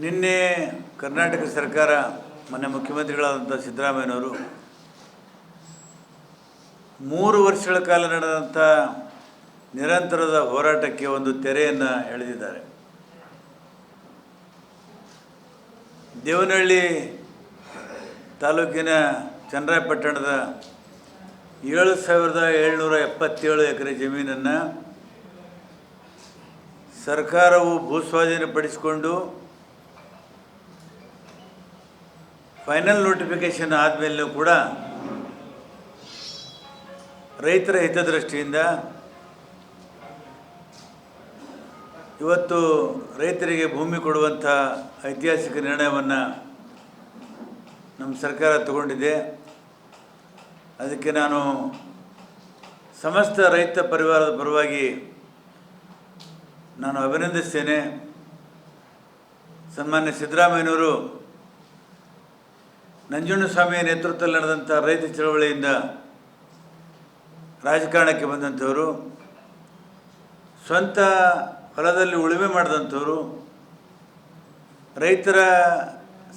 ನಿನ್ನೆ ಕರ್ನಾಟಕ ಸರ್ಕಾರ ಮಾನ್ಯ ಮುಖ್ಯಮಂತ್ರಿಗಳಾದಂಥ ಸಿದ್ದರಾಮಯ್ಯನವರು 3 ವರ್ಷಗಳ ಕಾಲ ನಡೆದಂಥ ನಿರಂತರದ ಹೋರಾಟಕ್ಕೆ ಒಂದು ತೆರೆಯನ್ನು ಎಳೆದಿದ್ದಾರೆ. ದೇವನಹಳ್ಳಿ ತಾಲೂಕಿನ ಚನ್ನರಾಯಪಟ್ಟಣದ 7,777 ಎಕರೆ ಜಮೀನನ್ನು ಸರ್ಕಾರವು ಭೂಸ್ವಾಧೀನಪಡಿಸಿಕೊಂಡು ಫೈನಲ್ ನೋಟಿಫಿಕೇಷನ್ ಆದಮೇಲೂ ಕೂಡ ರೈತರ ಹಿತದೃಷ್ಟಿಯಿಂದ ಇವತ್ತು ರೈತರಿಗೆ ಭೂಮಿ ಕೊಡುವಂಥ ಐತಿಹಾಸಿಕ ನಿರ್ಣಯವನ್ನು ನಮ್ಮ ಸರ್ಕಾರ ತಗೊಂಡಿದೆ. ಅದಕ್ಕೆ ನಾನು ಸಮಸ್ತ ರೈತ ಪರಿವಾರದ ಪರವಾಗಿ ನಾನು ಅಭಿನಂದಿಸ್ತೇನೆ. ಸನ್ಮಾನ್ಯ ಸಿದ್ದರಾಮಯ್ಯನವರು ನಂಜುಂಡಸ್ವಾಮಿಯ ನೇತೃತ್ವದಲ್ಲಿ ನಡೆದಂಥ ರೈತ ಚಳವಳಿಯಿಂದ ರಾಜಕಾರಣಕ್ಕೆ ಬಂದಂಥವರು, ಸ್ವಂತ ಹೊಲದಲ್ಲಿ ಉಳುಮೆ ಮಾಡಿದಂಥವರು, ರೈತರ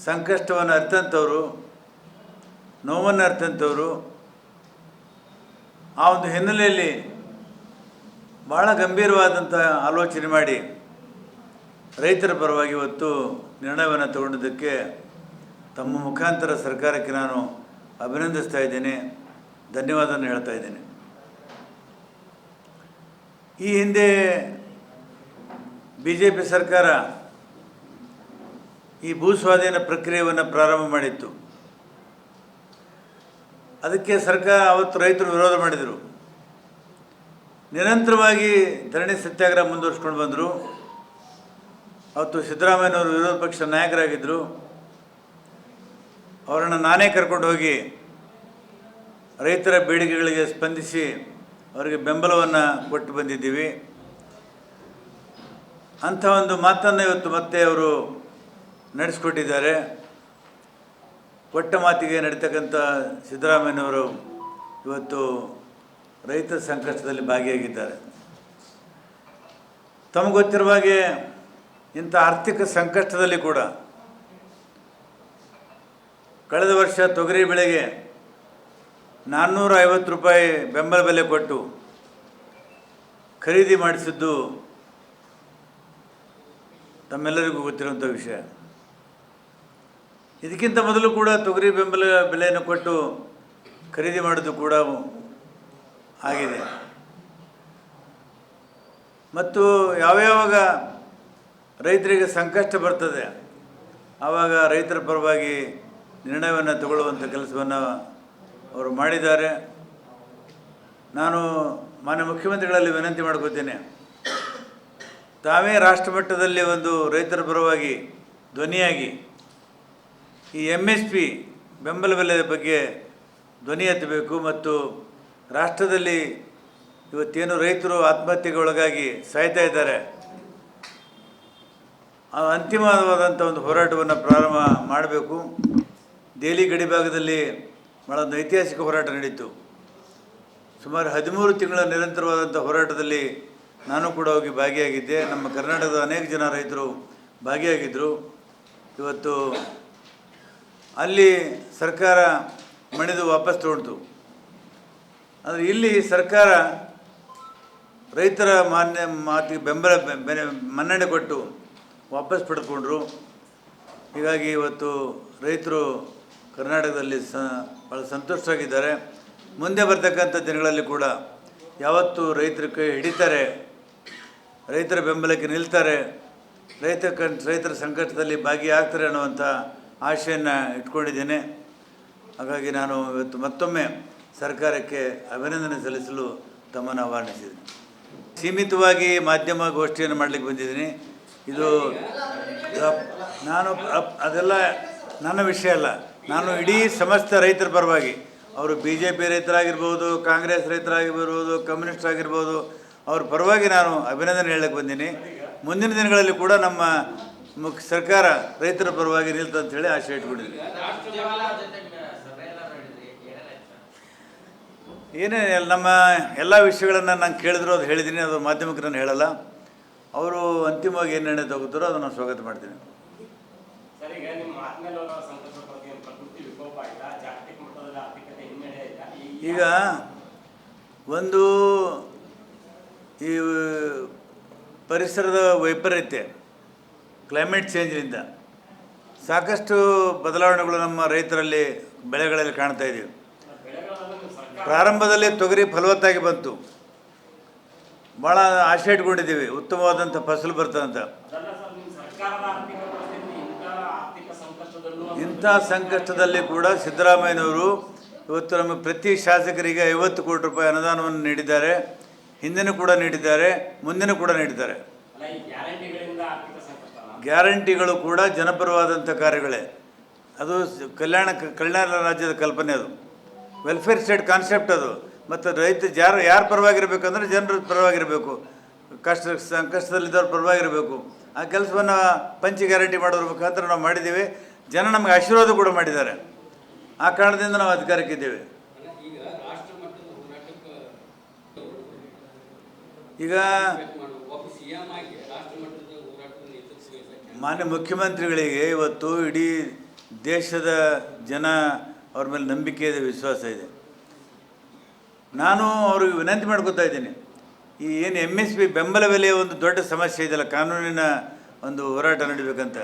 ಸಂಕಷ್ಟವನ್ನು ಅರ್ಥಂಥವರು, ನೋವನ್ನು ಅರ್ಥಂಥವರು. ಆ ಒಂದು ಹಿನ್ನೆಲೆಯಲ್ಲಿ ಭಾಳ ಗಂಭೀರವಾದಂಥ ಆಲೋಚನೆ ಮಾಡಿ ರೈತರ ಪರವಾಗಿ ಇವತ್ತು ನಿರ್ಣಯವನ್ನು ತಗೊಂಡಿದ್ದಕ್ಕೆ ತಮ್ಮ ಮುಖಾಂತರ ಸರ್ಕಾರಕ್ಕೆ ನಾನು ಅಭಿನಂದಿಸ್ತಾ ಇದ್ದೇನೆ, ಧನ್ಯವಾದವನ್ನು ಹೇಳ್ತಾ ಇದ್ದೇನೆ. ಈ ಹಿಂದೆ BJP ಸರ್ಕಾರ ಈ ಭೂಸ್ವಾಧೀನ ಪ್ರಕ್ರಿಯೆಯನ್ನು ಪ್ರಾರಂಭ ಮಾಡಿತ್ತು. ಅದಕ್ಕೆ ಸರ್ಕಾರ ಅವತ್ತು ರೈತರು ವಿರೋಧ ಮಾಡಿದರು. ನಿರಂತರವಾಗಿ ಧರಣಿ ಸತ್ಯಾಗ್ರಹ ಮುಂದುವರಿಸ್ಕೊಂಡು ಬಂದರು. ಅವತ್ತು ಸಿದ್ದರಾಮಯ್ಯನವರು ವಿರೋಧ ಪಕ್ಷ ನಾಯಕರಾಗಿದ್ದರು. ಅವರನ್ನು ನಾನೇ ಕರ್ಕೊಂಡು ಹೋಗಿ ರೈತರ ಬೇಡಿಕೆಗಳಿಗೆ ಸ್ಪಂದಿಸಿ ಅವರಿಗೆ ಬೆಂಬಲವನ್ನು ಕೊಟ್ಟು ಬಂದಿದ್ದೀವಿ. ಅಂಥ ಒಂದು ಮಾತನ್ನು ಇವತ್ತು ಮತ್ತೆ ಅವರು ನಡೆಸ್ಕೊಟ್ಟಿದ್ದಾರೆ. ಕೊಟ್ಟ ಮಾತಿಗೆ ನಡೀತಕ್ಕಂಥ ಸಿದ್ದರಾಮಯ್ಯನವರು ಇವತ್ತು ರೈತರ ಸಂಕಷ್ಟದಲ್ಲಿ ಭಾಗಿಯಾಗಿದ್ದಾರೆ. ತಮಗೆ ಗೊತ್ತಿರುವ ಹಾಗೆ ಇಂಥ ಆರ್ಥಿಕ ಸಂಕಷ್ಟದಲ್ಲಿ ಕೂಡ ಕಳೆದ ವರ್ಷ ತೊಗರಿ ಬೆಳೆಗೆ 450 ರೂಪಾಯಿ ಬೆಂಬಲ ಬೆಲೆ ಕೊಟ್ಟು ಖರೀದಿ ಮಾಡಿಸಿದ್ದು ತಮ್ಮೆಲ್ಲರಿಗೂ ಗೊತ್ತಿರುವಂಥ ವಿಷಯ. ಇದಕ್ಕಿಂತ ಮೊದಲು ಕೂಡ ತೊಗರಿ ಬೆಂಬಲ ಬೆಲೆಯನ್ನು ಕೊಟ್ಟು ಖರೀದಿ ಮಾಡೋದು ಕೂಡ ಆಗಿದೆ. ಮತ್ತು ಯಾವ್ಯಾವಾಗ ರೈತರಿಗೆ ಸಂಕಷ್ಟ ಬರ್ತದೆ ಆವಾಗ ರೈತರ ಪರವಾಗಿ ನಿರ್ಣಯವನ್ನು ತಗೊಳ್ಳುವಂಥ ಕೆಲಸವನ್ನು ಅವರು ಮಾಡಿದ್ದಾರೆ. ನಾನು ಮಾನ್ಯ ಮುಖ್ಯಮಂತ್ರಿಗಳಲ್ಲಿ ವಿನಂತಿ ಮಾಡ್ಕೋತೇನೆ, ತಾವೇ ರಾಷ್ಟ್ರ ಮಟ್ಟದಲ್ಲಿ ಒಂದು ರೈತರ ಪರವಾಗಿ ಧ್ವನಿಯಾಗಿ ಈ MSP ಬೆಂಬಲ ಬೆಲೆ ಬಗ್ಗೆ ಧ್ವನಿ ಎತ್ತಬೇಕು. ಮತ್ತು ರಾಷ್ಟ್ರದಲ್ಲಿ ಇವತ್ತೇನು ರೈತರು ಆತ್ಮಹತ್ಯೆಗೆ ಒಳಗಾಗಿ ಸಾಯ್ತಾ ಇದ್ದಾರೆ, ಅಂತಿಮವಾದಂಥ ಒಂದು ಹೋರಾಟವನ್ನು ಪ್ರಾರಂಭ ಮಾಡಬೇಕು. ದೆಹಲಿ ಗಡಿ ಭಾಗದಲ್ಲಿ ಭಾಳ ಒಂದು ಐತಿಹಾಸಿಕ ಹೋರಾಟ ನಡೀತು. ಸುಮಾರು 13 ತಿಂಗಳ ನಿರಂತರವಾದಂಥ ಹೋರಾಟದಲ್ಲಿ ನಾನು ಕೂಡ ಹೋಗಿ ಭಾಗಿಯಾಗಿದ್ದೆ. ನಮ್ಮ ಕರ್ನಾಟಕದ ಅನೇಕ ಜನ ರೈತರು ಭಾಗಿಯಾಗಿದ್ದರು. ಇವತ್ತು ಅಲ್ಲಿ ಸರ್ಕಾರ ಮಣಿದು ವಾಪಸ್ ತೊಗೊಂಡು, ಆದರೆ ಇಲ್ಲಿ ಸರ್ಕಾರ ರೈತರ ಮಾತಿಗೆ ಬೆಂಬಲ ಮನ್ನಣೆ ಕೊಟ್ಟು ವಾಪಸ್ ಪಡೆದುಕೊಂಡ್ರು. ಹೀಗಾಗಿ ಇವತ್ತು ರೈತರು ಕರ್ನಾಟಕದಲ್ಲಿ ಭಾಳ ಸಂತೋಷವಾಗಿದ್ದಾರೆ. ಮುಂದೆ ಬರ್ತಕ್ಕಂಥ ದಿನಗಳಲ್ಲಿ ಕೂಡ ಯಾವತ್ತು ರೈತರ ಕೈ ಹಿಡಿತಾರೆ, ರೈತರ ಬೆಂಬಲಕ್ಕೆ ನಿಲ್ತಾರೆ, ರೈತರ ಸಂಕಟದಲ್ಲಿ ಭಾಗಿಯಾಗ್ತಾರೆ ಅನ್ನುವಂಥ ಆಶೆಯನ್ನು ಇಟ್ಕೊಂಡಿದ್ದೇನೆ. ಹಾಗಾಗಿ ನಾನು ಇವತ್ತು ಮತ್ತೊಮ್ಮೆ ಸರ್ಕಾರಕ್ಕೆ ಅಭಿನಂದನೆ ಸಲ್ಲಿಸಲು ತಮ್ಮನ್ನು ಆಹ್ವಾನಿಸಿದ್ದೀನಿ. ಸೀಮಿತವಾಗಿ ಮಾಧ್ಯಮ ಗೋಷ್ಠಿಯನ್ನು ಮಾಡಲಿಕ್ಕೆ ಬಂದಿದ್ದೀನಿ. ಇದು ನಾನು ಅದೆಲ್ಲ ನನ್ನ ವಿಷಯ ಅಲ್ಲ. ನಾನು ಇಡೀ ಸಮಸ್ತ ರೈತರ ಪರವಾಗಿ, ಅವರು BJP ರೈತರಾಗಿರ್ಬೋದು, ಕಾಂಗ್ರೆಸ್ ರೈತರಾಗಿರ್ಬೋದು, ಕಮ್ಯುನಿಸ್ಟ್ ಆಗಿರ್ಬೋದು, ಅವ್ರ ಪರವಾಗಿ ನಾನು ಅಭಿನಂದನೆ ಹೇಳಕ್ಕೆ ಬಂದೀನಿ. ಮುಂದಿನ ದಿನಗಳಲ್ಲಿ ಕೂಡ ನಮ್ಮ ಸರ್ಕಾರ ರೈತರ ಪರವಾಗಿ ನಿಲ್ತಂತ ಹೇಳಿ ಆಶೆ ಇಟ್ಕೊಂಡಿದ್ದೀನಿ. ಏನೇ ನಮ್ಮ ಎಲ್ಲ ವಿಷಯಗಳನ್ನು ನಾನು ಕೇಳಿದ್ರು ಅದು ಹೇಳಿದ್ದೀನಿ. ಅದು ಮಾಧ್ಯಮಕ್ಕೆ ನಾನು ಹೇಳಲ್ಲ. ಅವರು ಅಂತಿಮವಾಗಿ ಏನು ನಿರ್ಣಯ ತಗೋತಾರೋ ಅದನ್ನು ಸ್ವಾಗತ ಮಾಡ್ತೀನಿ. ಸರ್, ಈಗ ನಿಮ್ಮ ಆತ್ಮೇಲೆ ಸಂಕಷ್ಟದ ಪ್ರಕೃತಿ ವಿಕೋಪ ಆಯ್ತಾ, ಜಾಗತಿಕ ಮಟ್ಟದಲ್ಲಿ ಆರ್ಥಿಕತೆ ಹಿನ್ನಡೆ ಆಯ್ತಾ? ಈಗ ಒಂದು ಈ ಪರಿಸರದ ವೈಪರೀತ್ಯ, ಕ್ಲೈಮೇಟ್ ಚೇಂಜ್ನಿಂದ ಸಾಕಷ್ಟು ಬದಲಾವಣೆಗಳು ನಮ್ಮ ರೈತರಲ್ಲಿ ಬೆಳೆಗಳಲ್ಲಿ ಕಾಣ್ತಾ ಇದ್ದೀವಿ. ಪ್ರಾರಂಭದಲ್ಲಿ ತೊಗರಿ ಫಲವತ್ತಾಗಿ ಬಂತು, ಭಾಳ ಆಶೆ ಇಟ್ಕೊಂಡಿದ್ದೀವಿ ಉತ್ತಮವಾದಂಥ ಫಸಲು ಬರ್ತದಂತ. ಇಂಥ ಸಂಕಷ್ಟದಲ್ಲಿ ಕೂಡ ಸಿದ್ದರಾಮಯ್ಯನವರು ಇವತ್ತು ನಮ್ಮ ಪ್ರತಿ ಶಾಸಕರಿಗೆ 50 ಕೋಟಿ ರೂಪಾಯಿ ಅನುದಾನವನ್ನು ನೀಡಿದ್ದಾರೆ. ಹಿಂದಿನ ಕೂಡ ನೀಡಿದ್ದಾರೆ, ಮುಂದಿನ ಕೂಡ ನೀಡಿದ್ದಾರೆ. ಗ್ಯಾರಂಟಿಗಳು ಕೂಡ ಜನಪರವಾದಂಥ ಕಾರ್ಯಗಳೇ. ಅದು ಕಲ್ಯಾಣ ರಾಜ್ಯದ ಕಲ್ಪನೆ, ಅದು ವೆಲ್ಫೇರ್ ಸ್ಟೇಟ್ ಕಾನ್ಸೆಪ್ಟ್ ಅದು. ಮತ್ತು ರೈತ ಯಾರು ಪರವಾಗಿರಬೇಕಂದ್ರೆ ಜನರ ಪರವಾಗಿರಬೇಕು, ಸಂಕಷ್ಟದಲ್ಲಿದ್ದವ್ರ ಪರವಾಗಿರಬೇಕು. ಆ ಕೆಲಸವನ್ನು ಪಂಚ ಗ್ಯಾರಂಟಿ ಮಾಡೋದ್ರ ಮುಖಾಂತರ ನಾವು ಮಾಡಿದ್ದೀವಿ. ಜನ ನಮಗೆ ಆಶೀರ್ವಾದ ಕೂಡ ಮಾಡಿದ್ದಾರೆ. ಆ ಕಾರಣದಿಂದ ನಾವು ಅಧಿಕಾರಕ್ಕಿದ್ದೇವೆ. ಈಗ ಮಾನ್ಯ ಮುಖ್ಯಮಂತ್ರಿಗಳಿಗೆ ಇವತ್ತು ಇಡೀ ದೇಶದ ಜನ ಅವ್ರ ಮೇಲೆ ನಂಬಿಕೆ ಇದೆ, ವಿಶ್ವಾಸ ಇದೆ. ನಾನು ಅವ್ರಿಗೆ ವಿನಂತಿ ಮಾಡ್ಕೊತಾ ಇದ್ದೀನಿ, ಈ ಏನು MSP ಬೆಂಬಲ ಬೆಲೆಯ ಒಂದು ದೊಡ್ಡ ಸಮಸ್ಯೆ ಇದೆಯಲ್ಲ, ಕಾನೂನಿನ ಒಂದು ಹೋರಾಟ ನಡಿಬೇಕಂತ,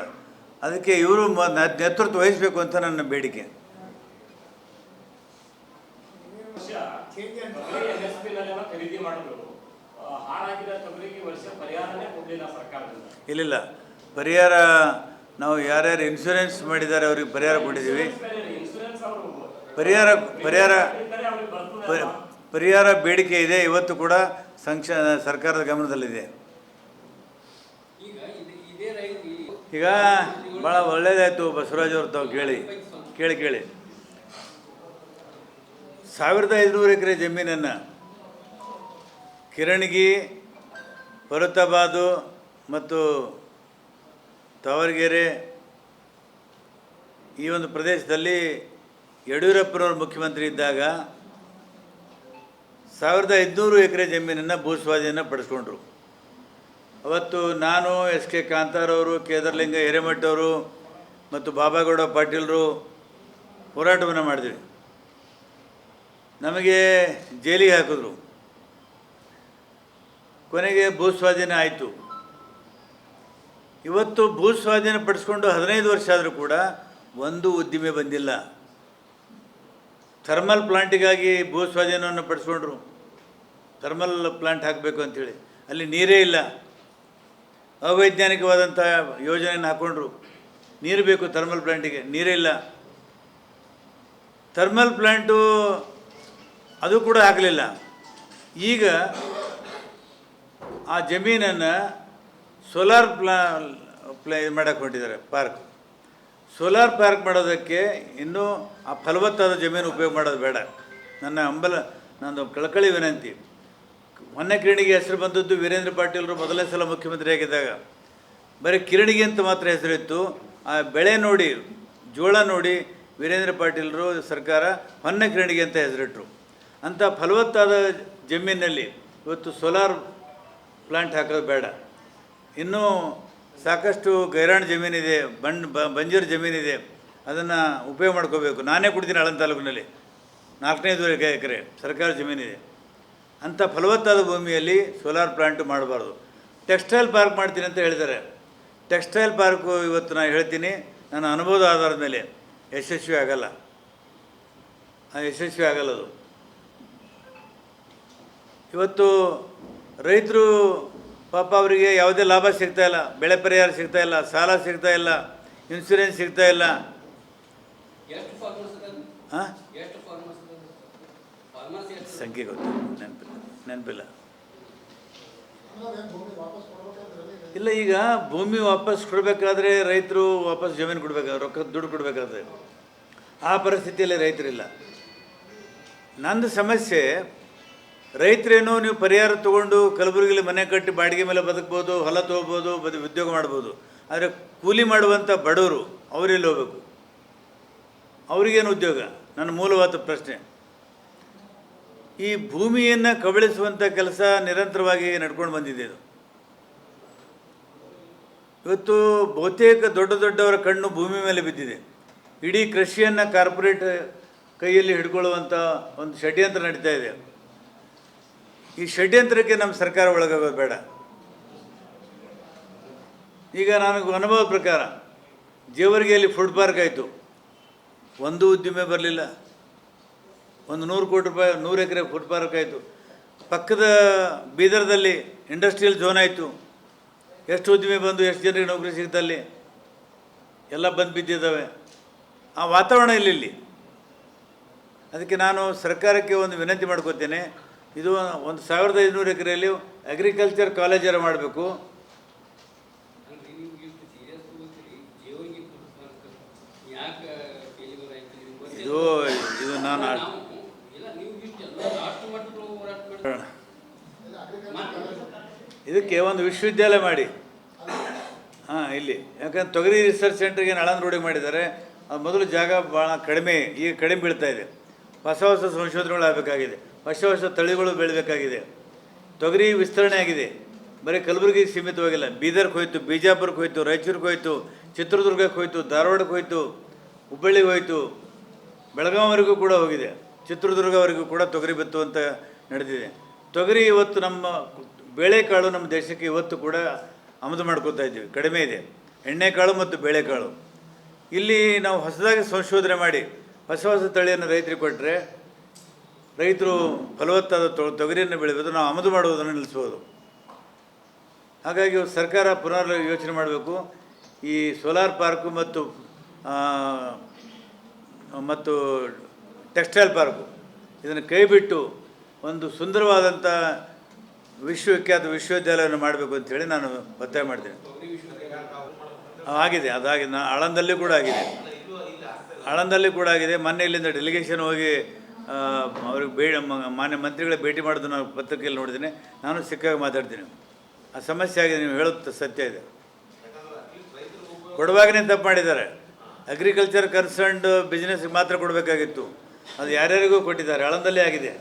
ಅದಕ್ಕೆ ಇವರು ನೇತೃತ್ವ ವಹಿಸಬೇಕು ಅಂತ ನನ್ನ ಬೇಡಿಕೆ. ಇಲ್ಲ, ಪರಿಹಾರ ನಾವು ಯಾರ್ಯಾರು ಇನ್ಶೂರೆನ್ಸ್ ಮಾಡಿದ್ದಾರೆ ಅವ್ರಿಗೆ ಪರಿಹಾರ ಕೊಟ್ಟಿದ್ದೀವಿ. ಪರಿಹಾರ ಬೇಡಿಕೆ ಇದೆ, ಇವತ್ತು ಕೂಡ ಸರ್ಕಾರದ ಗಮನದಲ್ಲಿದೆ. ಈಗ ಭಾಳ ಒಳ್ಳೆಯದಾಯಿತು ಬಸವರಾಜ್ ಅವ್ರು ತಾವು ಕೇಳಿ 1500 ಎಕರೆ ಜಮೀನನ್ನು ಕಿರಣಗಿ, ಫರುತಾಬಾದು ಮತ್ತು ತಾವರಗೆರೆ ಈ ಒಂದು ಪ್ರದೇಶದಲ್ಲಿ ಯಡಿಯೂರಪ್ಪನವರು ಮುಖ್ಯಮಂತ್ರಿ ಇದ್ದಾಗ 1500 ಎಕರೆ ಜಮೀನನ್ನು ಭೂಸ್ವಾಧೀನ ಪಡಿಸ್ಕೊಂಡ್ರು. ಅವತ್ತು ನಾನು, SK ಕಾಂತಾರವರು, ಕೇದಾರಲಿಂಗ ಹಿರೇಮಠವರು ಮತ್ತು ಬಾಬಾಗೌಡ ಪಾಟೀಲರು ಹೋರಾಟವನ್ನು ಮಾಡಿದ್ವಿ. ನಮಗೆ ಜೈಲಿಗೆ ಹಾಕಿದ್ರು. ಕೊನೆಗೆ ಭೂಸ್ವಾಧೀನ ಆಯಿತು. ಇವತ್ತು ಭೂಸ್ವಾಧೀನ ಪಡಿಸ್ಕೊಂಡು 15 ವರ್ಷ ಆದರೂ ಕೂಡ ಒಂದು ಉದ್ದಿಮೆ ಬಂದಿಲ್ಲ. ಥರ್ಮಲ್ ಪ್ಲಾಂಟಿಗಾಗಿ ಭೂಸ್ವಾಧೀನವನ್ನು ಪಡಿಸ್ಕೊಂಡ್ರು. ಥರ್ಮಲ್ ಪ್ಲಾಂಟ್ ಹಾಕಬೇಕು ಅಂಥೇಳಿ, ಅಲ್ಲಿ ನೀರೇ ಇಲ್ಲ. ಅವೈಜ್ಞಾನಿಕವಾದಂಥ ಯೋಜನೆಯನ್ನು ಹಾಕ್ಕೊಂಡ್ರು. ನೀರು ಬೇಕು ಥರ್ಮಲ್ ಪ್ಲಾಂಟಿಗೆ, ನೀರೇ ಇಲ್ಲ. ಥರ್ಮಲ್ ಪ್ಲ್ಯಾಂಟು ಅದು ಕೂಡ ಆಗಲಿಲ್ಲ. ಈಗ ಆ ಜಮೀನನ್ನು ಸೋಲಾರ್ ಮಾಡೋಕ್ಕೆ ಹೊಂಟಿದ್ದಾರೆ, ಪಾರ್ಕ್. ಸೋಲಾರ್ ಪಾರ್ಕ್ ಮಾಡೋದಕ್ಕೆ ಇನ್ನೂ ಆ ಫಲವತ್ತಾದ ಜಮೀನು ಉಪಯೋಗ ಮಾಡೋದು ಬೇಡ. ನಂದು ಕಳಕಳಿ ವಿನಂತಿ. ಹೊನ್ನೆಕಿರಣಿಗೆ ಹೆಸರು ಬಂದದ್ದು ವೀರೇಂದ್ರ ಪಾಟೀಲರು ಮೊದಲನೇ ಸಲ ಮುಖ್ಯಮಂತ್ರಿ ಆಗಿದ್ದಾಗ ಬರೀ ಕಿರಣಿಗೆ ಅಂತ ಮಾತ್ರ ಹೆಸರಿತ್ತು. ಆ ಬೆಳೆ ನೋಡಿ, ಜೋಳ ನೋಡಿ ವೀರೇಂದ್ರ ಪಾಟೀಲರು ಸರ್ಕಾರ ಹೊನ್ನೆಕಿರಣಿಗೆ ಅಂತ ಹೆಸರಿಟ್ಟರು. ಅಂಥ ಫಲವತ್ತಾದ ಜಮೀನಿನಲ್ಲಿ ಇವತ್ತು ಸೋಲಾರ್ ಪ್ಲಾಂಟ್ ಹಾಕೋದು ಬೇಡ. ಇನ್ನೂ ಸಾಕಷ್ಟು ಗೈರಾಣ್ ಜಮೀನಿದೆ, ಬಂಜರು ಜಮೀನಿದೆ, ಅದನ್ನು ಉಪಯೋಗ ಮಾಡ್ಕೋಬೇಕು. ನಾನೇ ಕೊಡ್ತೀನಿ ಆಳಂದ ತಾಲೂಕಿನಲ್ಲಿ 4.5 ಎಕರೆ ಸರ್ಕಾರ ಜಮೀನಿದೆ. ಅಂಥ ಫಲವತ್ತಾದ ಭೂಮಿಯಲ್ಲಿ ಸೋಲಾರ್ ಪ್ಲಾಂಟ್ ಮಾಡಬಾರ್ದು. ಟೆಕ್ಸ್ಟೈಲ್ ಪಾರ್ಕ್ ಮಾಡ್ತೀನಿ ಅಂತ ಹೇಳಿದ್ದಾರೆ. ಟೆಕ್ಸ್ಟೈಲ್ ಪಾರ್ಕು ಇವತ್ತು ನಾನು ಹೇಳ್ತೀನಿ, ನನ್ನ ಅನುಭವದ ಆಧಾರದ ಮೇಲೆ ಯಶಸ್ವಿ ಆಗಲ್ಲ. ಅದು ಇವತ್ತು ರೈತರು ಪಾಪ ಅವರಿಗೆ ಯಾವುದೇ ಲಾಭ ಸಿಗ್ತಾಯಿಲ್ಲ, ಬೆಳೆ ಪರಿಹಾರ ಸಿಗ್ತಾಯಿಲ್ಲ, ಸಾಲ ಸಿಗ್ತಾಯಿಲ್ಲ, ಇನ್ಶೂರೆನ್ಸ್ ಸಿಗ್ತಾಯಿಲ್ಲ. ಹಾಂ, ಸಂಖ್ಯೆ ಗೊತ್ತು, ನೆನಪಿಲ್ಲ. ಇಲ್ಲ, ಈಗ ಭೂಮಿ ವಾಪಸ್ ಕೊಡಬೇಕಾದ್ರೆ ರೈತರು ವಾಪಸ್ ಜಮೀನು ಕೊಡಬೇಕಾದ್ರೆ ದುಡ್ಡು ಕೊಡಬೇಕಾದ್ರೆ ಆ ಪರಿಸ್ಥಿತಿಯಲ್ಲಿ ರೈತರಿಲ್ಲ. ನಂದು ಸಮಸ್ಯೆ, ರೈತರೇನೋ ನೀವು ಪರಿಹಾರ ತೊಗೊಂಡು ಕಲಬುರಗಿಲಿ ಮನೆ ಕಟ್ಟಿ ಬಾಡಿಗೆ ಮೇಲೆ ಬದುಕ್ಬೋದು, ಹೊಲ ತೊಗೋಬೋದು, ಉದ್ಯೋಗ ಮಾಡ್ಬೋದು. ಆದರೆ ಕೂಲಿ ಮಾಡುವಂಥ ಬಡವರು ಅವರೆಲ್ಲಿ ಹೋಗಬೇಕು? ಅವ್ರಿಗೇನು ಉದ್ಯೋಗ? ನನ್ನ ಮೂಲವಾದ ಪ್ರಶ್ನೆ. ಈ ಭೂಮಿಯನ್ನು ಕಬಳಿಸುವಂಥ ಕೆಲಸ ನಿರಂತರವಾಗಿ ನಡ್ಕೊಂಡು ಬಂದಿದೆ. ಇದು ಇವತ್ತು ಬಹುತೇಕ ದೊಡ್ಡವರ ಕಣ್ಣು ಭೂಮಿ ಮೇಲೆ ಬಿದ್ದಿದೆ. ಇಡೀ ಕೃಷಿಯನ್ನು ಕಾರ್ಪೊರೇಟ್ ಕೈಯಲ್ಲಿ ಹಿಡ್ಕೊಳ್ಳುವಂಥ ಒಂದು ಷಡ್ಯಂತ್ರ ನಡೀತಾ ಇದೆ. ಈ ಷಡ್ಯಂತ್ರಕ್ಕೆ ನಮ್ಮ ಸರ್ಕಾರ ಒಳಗಾಗೋದು ಬೇಡ. ಈಗ ನನಗೆ ಅನುಭವದ ಪ್ರಕಾರ ಜೇವರ್ಗಿಯಲ್ಲಿ ಫುಡ್ ಪಾರ್ಕ್ ಆಯಿತು, ಒಂದು ಉದ್ದಿಮೆ ಬರಲಿಲ್ಲ. ಒಂದು 100 ಕೋಟಿ ರೂಪಾಯಿ 100 ಎಕರೆ ಫುಡ್ ಪಾರ್ಕ್ ಆಯಿತು. ಪಕ್ಕದ ಬೀದರ್ದಲ್ಲಿ ಇಂಡಸ್ಟ್ರಿಯಲ್ ಝೋನ್ ಆಯಿತು. ಎಷ್ಟು ಉದ್ದಿಮೆ ಬಂದು ಎಷ್ಟು ಜನರಿಗೆ ನೌಕರಿ ಸಿಗ್ತಲ್ಲಿ ಎಲ್ಲ ಬಂದು ಬಿದ್ದಿದ್ದಾವೆ. ಆ ವಾತಾವರಣ ಇಲ್ಲಿ. ಅದಕ್ಕೆ ನಾನು ಸರ್ಕಾರಕ್ಕೆ ಒಂದು ವಿನಂತಿ ಮಾಡ್ಕೋತೇನೆ, ಇದು 1500 ಎಕರೆಯಲ್ಲಿ ಅಗ್ರಿಕಲ್ಚರ್ ಕಾಲೇಜರ ಮಾಡಬೇಕು. ಇದು ನಾನು ಇದಕ್ಕೆ ಒಂದು ವಿಶ್ವವಿದ್ಯಾಲಯ ಮಾಡಿ ಇಲ್ಲಿ, ಯಾಕಂದ್ರೆ ತೊಗರಿ ರಿಸರ್ಚ್ ಸೆಂಟ್ರಿಗೆ ನಳಂದ ರೋಡಿಗೆ ಮಾಡಿದ್ದಾರೆ. ಅದು ಮೊದಲು ಜಾಗ ಭಾಳ ಕಡಿಮೆ, ಈಗ ಕಡಿಮೆ ಬೀಳ್ತಾ ಇದೆ. ಹೊಸ ಸಂಶೋಧನೆಗಳು ಆಗಬೇಕಾಗಿದೆ, ಹೊಸ ತಳಿಗಳು ಬೆಳೀಬೇಕಾಗಿದೆ. ತೊಗರಿ ವಿಸ್ತರಣೆ ಆಗಿದೆ, ಬರೀ ಕಲಬುರಗಿಗೆ ಸೀಮಿತವಾಗಿಲ್ಲ. ಬೀದರ್ಗೆ ಹೋಯ್ತು, ಬಿಜಾಪುರಕ್ಕೆ ಹೋಯ್ತು, ರಾಯಚೂರಿಗೆ ಹೋಯ್ತು, ಚಿತ್ರದುರ್ಗಕ್ಕೆ ಹೋಯ್ತು, ಧಾರವಾಡಕ್ಕೆ ಹೋಯ್ತು, ಹುಬ್ಬಳ್ಳಿಗೆ ಹೋಯ್ತು, ಬೆಳಗಾವಿವರೆಗೂ ಕೂಡ ಹೋಗಿದೆ, ಚಿತ್ರದುರ್ಗವರೆಗೂ ಕೂಡ ತೊಗರಿ ಬಿತ್ತುವಂತ ನಡೆದಿದೆ. ತೊಗರಿ ಇವತ್ತು ನಮ್ಮ ಬೇಳೆಕಾಳು ನಮ್ಮ ದೇಶಕ್ಕೆ ಇವತ್ತು ಕೂಡ ಆಮದು ಮಾಡ್ಕೋತಾ ಇದ್ದೀವಿ, ಕಡಿಮೆ ಇದೆ. ಎಣ್ಣೆಕಾಳು ಮತ್ತು ಬೇಳೆಕಾಳು ಇಲ್ಲಿ ನಾವು ಹೊಸದಾಗಿ ಸಂಶೋಧನೆ ಮಾಡಿ ಹೊಸ ತಳಿಯನ್ನು ರೈತರಿಗೆ ಕೊಟ್ಟರೆ ರೈತರು ಫಲವತ್ತಾದ ತೊಗರಿಯನ್ನು ಬೆಳೆಯೋದು, ನಾವು ಆಮದು ಮಾಡುವುದನ್ನು ನಿಲ್ಲಿಸ್ಬೋದು. ಹಾಗಾಗಿ ಸರ್ಕಾರ ಪುನರ್ ಯೋಚನೆ ಮಾಡಬೇಕು. ಈ ಸೋಲಾರ್ ಪಾರ್ಕು ಮತ್ತು ಟೆಕ್ಸ್ಟೈಲ್ ಪಾರ್ಕು ಇದನ್ನು ಕೈ ಬಿಟ್ಟು ಒಂದು ಸುಂದರವಾದಂಥ ವಿಶ್ವವಿಖ್ಯಾತ ವಿಶ್ವವಿದ್ಯಾಲಯವನ್ನು ಮಾಡಬೇಕು ಅಂಥೇಳಿ ನಾನು ಒತ್ತಾಯ ಮಾಡ್ತೀನಿ. ಆಗಿದೆ, ಅದಾಗಿದೆ. ಆಳಂದಲ್ಲಿ ಕೂಡ ಆಗಿದೆ. ಮೊನ್ನೆ ಇಲ್ಲಿಂದ ಡೆಲಿಗೇಷನ್ ಹೋಗಿ ಅವ್ರಿಗೆ ಮಾನ್ಯ ಮಂತ್ರಿಗಳ ಭೇಟಿ ಮಾಡೋದು ನಾನು ಪತ್ರಿಕೆಯಲ್ಲಿ ನೋಡಿದ್ದೀನಿ. ನಾನು ಸಿಕ್ಕಾಗ ಮಾತಾಡ್ತೀನಿ. ಆ ಸಮಸ್ಯೆ ಆಗಿದೆ, ನೀವು ಹೇಳೋದು ಸತ್ಯ ಇದೆ. ಕೊಡುವಾಗನೇ ತಪ್ಪು ಮಾಡಿದ್ದಾರೆ. ಅಗ್ರಿಕಲ್ಚರ್ ಕನ್ಸರ್ನ್ಡ್ ಬಿಸ್ನೆಸ್ಗೆ ಮಾತ್ರ ಕೊಡಬೇಕಾಗಿತ್ತು, ಅದು ಯಾರ್ಯಾರಿಗೂ ಕೊಟ್ಟಿದ್ದಾರೆ. ಆಳಂದಲ್ಲೇ ಆಗಿದೆ.